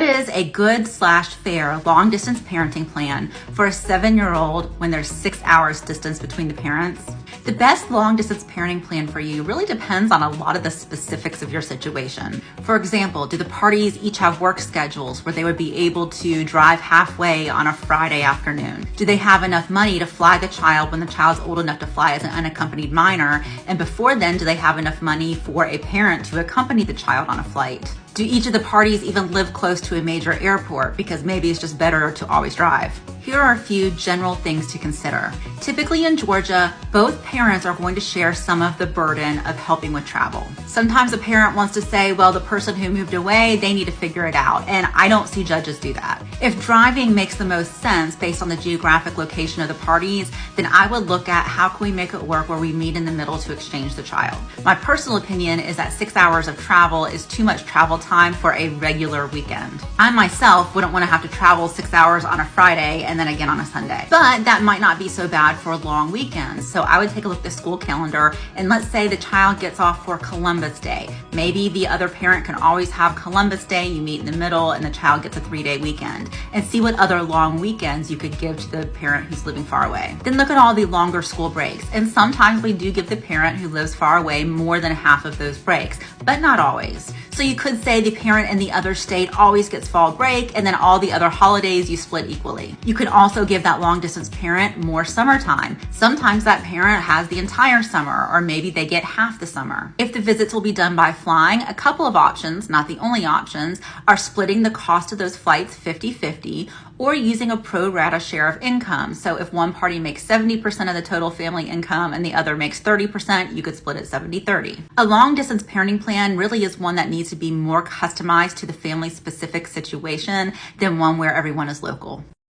is a good/fair long distance parenting plan for a 7-year-old when there's 6 hours distance between the parents? The best long distance parenting plan for you really depends on a lot of the specifics of your situation. For example, do the parties each have work schedules where they would be able to drive halfway on a Friday afternoon? Do they have enough money to fly the child when the child's old enough to fly as an unaccompanied minor? And before then, do they have enough money for a parent to accompany the child on a flight? Do each of the parties even live close to a major airport because maybe it's just better to always drive? Here are a few general things to consider. Typically in Georgia, both parents are going to share some of the burden of helping with travel. Sometimes a parent wants to say, well, the person who moved away, they need to figure it out. And I don't see judges do that. If driving makes the most sense based on the geographic location of the parties, then I would look at how can we make it work where we meet in the middle to exchange the child. My personal opinion is that 6 hours of travel is too much travel time for a regular weekend. I myself wouldn't want to have to travel 6 hours on a Friday and then again on a Sunday. But that might not be so bad for long weekends. So I would take a look at the school calendar, and let's say the child gets off for Columbus Day. Maybe the other parent can always have Columbus Day, you meet in the middle, and the child gets a 3-day weekend. And see what other long weekends you could give to the parent who's living far away. Then look at all the longer school breaks. And sometimes we do give the parent who lives far away more than half of those breaks, but not always. So you could say the parent in the other state always gets fall break, and then all the other holidays you split equally. You could also give that long distance parent more summertime. Sometimes that parent has the entire summer, or maybe they get half the summer. If the visits will be done by flying, a couple of options, not the only options, are splitting the cost of those flights 50-50, or using a pro rata share of income. So if one party makes 70% of the total family income and the other makes 30%, you could split it 70-30. A long distance parenting plan really is one that needs to be more customized to the family specific situation than one where everyone is local.